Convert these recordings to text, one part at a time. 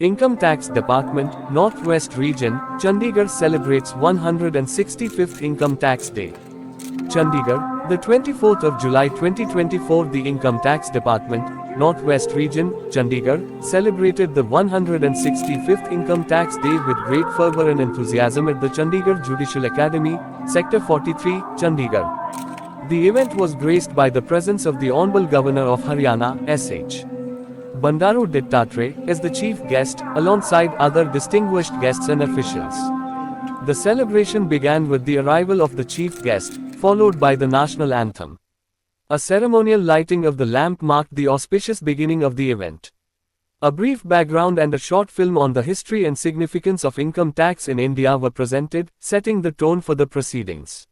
Income Tax Department, Northwest Region, Chandigarh celebrates 165th Income Tax Day. Chandigarh, the 24th of July 2024, the Income Tax Department, Northwest Region, Chandigarh, celebrated the 165th Income Tax Day with great fervor and enthusiasm at the Chandigarh Judicial Academy, Sector 43, Chandigarh. The event was graced by the presence of the Honorable Governor of Haryana, S.H. Bandaru Dattatreya, as the chief guest, alongside other distinguished guests and officials. The celebration began with the arrival of the chief guest, followed by the national anthem. A ceremonial lighting of the lamp marked the auspicious beginning of the event. A brief background and a short film on the history and significance of income tax in India were presented, setting the tone for the proceedings.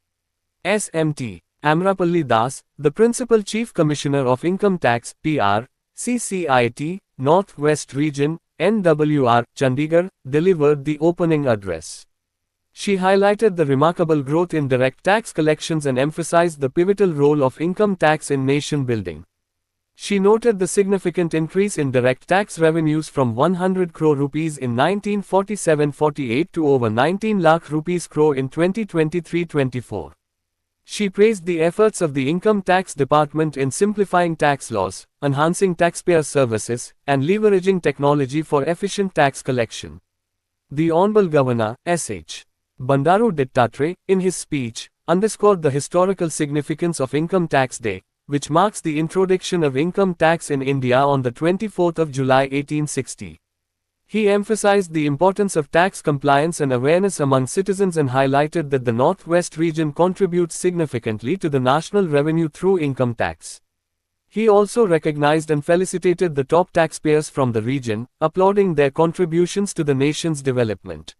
SMT Amrapalli Das, the Principal Chief Commissioner of Income Tax, PR, CCIT, Northwest Region, NWR, Chandigarh, delivered the opening address. She highlighted the remarkable growth in direct tax collections and emphasized the pivotal role of income tax in nation building. She noted the significant increase in direct tax revenues from 100 crore rupees in 1947-48 to over 19 lakh rupees crore in 2023-24. She praised the efforts of the Income Tax Department in simplifying tax laws, enhancing taxpayer services, and leveraging technology for efficient tax collection. The Honorable Governor, S.H. Bandaru Dattatreya, in his speech, underscored the historical significance of Income Tax Day, which marks the introduction of income tax in India on the 24th of July 1860. He emphasized the importance of tax compliance and awareness among citizens and highlighted that the Northwest region contributes significantly to the national revenue through income tax. He also recognized and felicitated the top taxpayers from the region, applauding their contributions to the nation's development.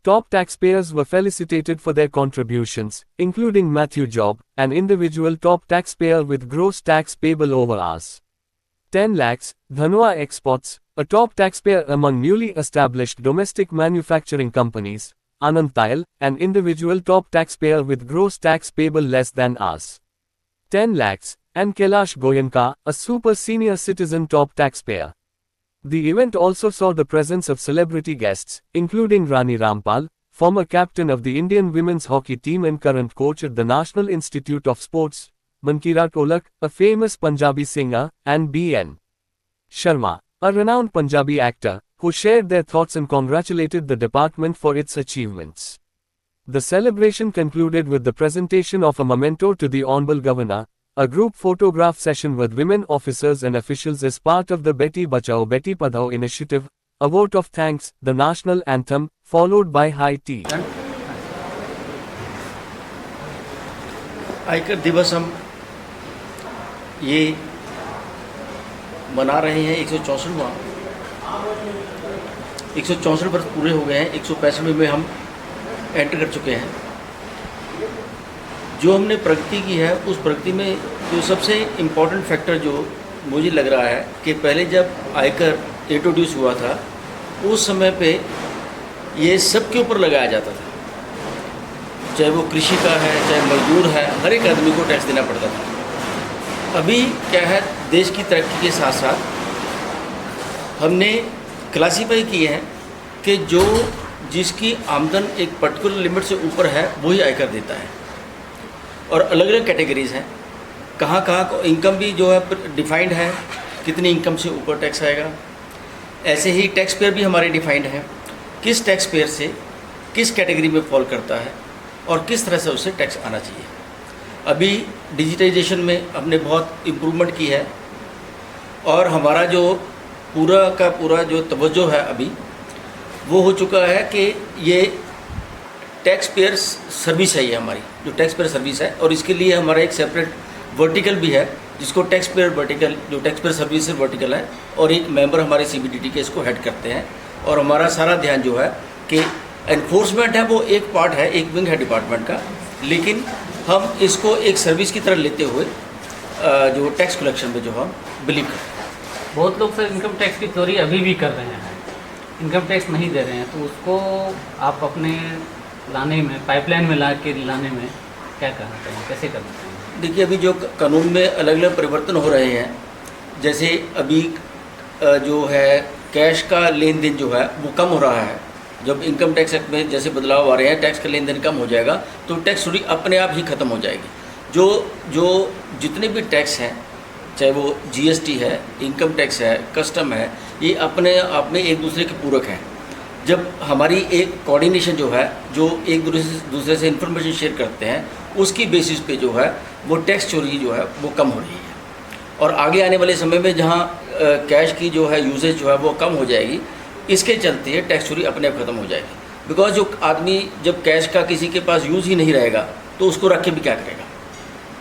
Top taxpayers were felicitated for their contributions, including Matthew Job, an individual top taxpayer with gross tax payable over Rs. 10 lakhs, Dhanua Exports, a top taxpayer among newly established domestic manufacturing companies, Anand Tayal, an individual top taxpayer with gross tax payable less than Rs. 10 lakhs, and Kailash Goenka, a super senior citizen top taxpayer. The event also saw the presence of celebrity guests, including Rani Rampal, former captain of the Indian women's hockey team and current coach at the National Institute of Sports, Mankira Tolak, a famous Punjabi singer, and B.N. Sharma, a renowned Punjabi actor, who shared their thoughts and congratulated the department for its achievements. The celebration concluded with the presentation of a memento to the Honorable Governor, a group photograph session with women officers and officials as part of the Beti Bachao Beti Padhao initiative, a vote of thanks, the national anthem, followed by high tea. आयकर दिवस हम ये मना रहे हैं 164वां 164 वर्ष पूरे हो गए हैं। 165वें में हम एंटर कर चुके हैं। जो हमने प्रगति की है उस प्रगति में जो सबसे इम्पोर्टेंट फैक्टर जो मुझे लग रहा है कि पहले जब आयकर इंट्रोड्यूस हुआ था उस समय पे ये सबके ऊपर लगाया जाता था, चाहे वो कृषि का है चाहे मजदूर है, हर एक आदमी को टैक्स देना पड़ता था। अभी क्या है, देश की तरक्की के साथ साथ हमने क्लासीफाई किए हैं कि जो जिसकी आमदन एक पर्टिकुलर लिमिट से ऊपर है वही आयकर देता है, और अलग अलग कैटेगरीज हैं। कहाँ कहाँ इनकम भी जो है डिफाइंड है, कितनी इनकम से ऊपर टैक्स आएगा। ऐसे ही टैक्स पेयर भी हमारे डिफाइंड हैं, किस टैक्स पेयर से किस कैटेगरी में फॉल करता है और किस तरह से उससे टैक्स आना चाहिए। अभी डिजिटाइजेशन में हमने बहुत इम्प्रूवमेंट की है और हमारा जो पूरा का पूरा जो तवज्जो है अभी वो हो चुका है कि ये टैक्स पेयर सर्विस है, ये हमारी जो टैक्स पेयर सर्विस है, और इसके लिए हमारा एक सेपरेट वर्टिकल भी है जिसको टैक्स पेयर वर्टिकल, जो टैक्स पेयर सर्विस वर्टिकल है, और एक मेंबर हमारे CBDT के इसको हेड करते हैं। और हमारा सारा ध्यान जो है कि एनफोर्समेंट है वो एक पार्ट है, एक विंग है डिपार्टमेंट का, लेकिन हम इसको एक सर्विस की तरह लेते हुए जो टैक्स कलेक्शन में जो हम बिलीव करते हैं। बहुत लोग सर इनकम टैक्स की चोरी अभी भी कर रहे हैं, इनकम टैक्स नहीं दे रहे हैं, तो उसको आप अपने लाने में, पाइपलाइन में ला के लाने में क्या करना चाहिए, कैसे करना चाहिए? देखिए, अभी जो कानून में अलग अलग परिवर्तन हो रहे हैं, जैसे अभी जो है कैश का लेन देन जो है वो कम हो रहा है। जब इनकम टैक्स एक्ट में जैसे बदलाव आ रहे हैं, टैक्स का लेन देन कम हो जाएगा तो टैक्स चोरी अपने आप ही ख़त्म हो जाएगी। जो जितने भी टैक्स हैं, चाहे वो जीएसटी है, इनकम टैक्स है, कस्टम है, ये अपने आप में एक दूसरे के पूरक हैं। जब हमारी एक कोऑर्डिनेशन जो है, जो एक दूसरे से इन्फॉर्मेशन शेयर करते हैं, उसकी बेसिस पे जो है वो टैक्स चोरी जो है वो कम हो रही है। और आगे आने वाले समय में जहाँ कैश की जो है यूजेज जो है वो कम हो जाएगी, इसके चलते टैक्स चोरी अपने आप ख़त्म हो जाएगी। बिकॉज जो आदमी जब कैश का किसी के पास यूज़ ही नहीं रहेगा तो उसको रख के भी क्या करेगा।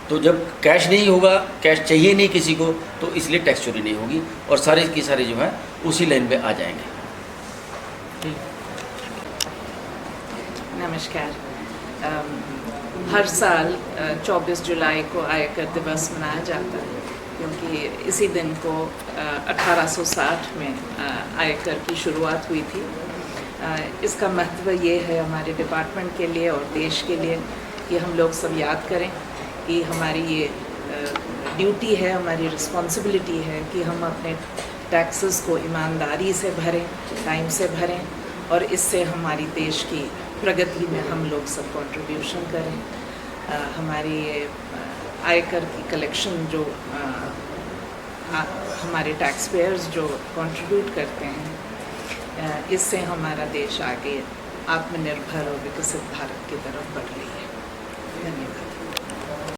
तो जब कैश नहीं होगा, कैश चाहिए नहीं किसी को, तो इसलिए टैक्स चोरी नहीं होगी और सारे की सारे जो है उसी लाइन में आ जाएंगे। नमस्कार। हर साल 24 जुलाई को आयकर दिवस मनाया जाता है, क्योंकि इसी दिन को 1860 में आयकर की शुरुआत हुई थी। इसका महत्व ये है हमारे डिपार्टमेंट के लिए और देश के लिए कि हम लोग सब याद करें कि हमारी ये ड्यूटी है, हमारी रिस्पॉन्सिबिलिटी है कि हम अपने टैक्सेस को ईमानदारी से भरें, टाइम से भरें और इससे हमारी देश की प्रगति में हम लोग सब कंट्रीब्यूशन करें। हमारी आयकर की कलेक्शन जो हमारे टैक्स पेयर्स जो कंट्रीब्यूट करते हैं, इससे हमारा देश आगे आत्मनिर्भर और विकसित भारत की तरफ बढ़ रही है। धन्यवाद।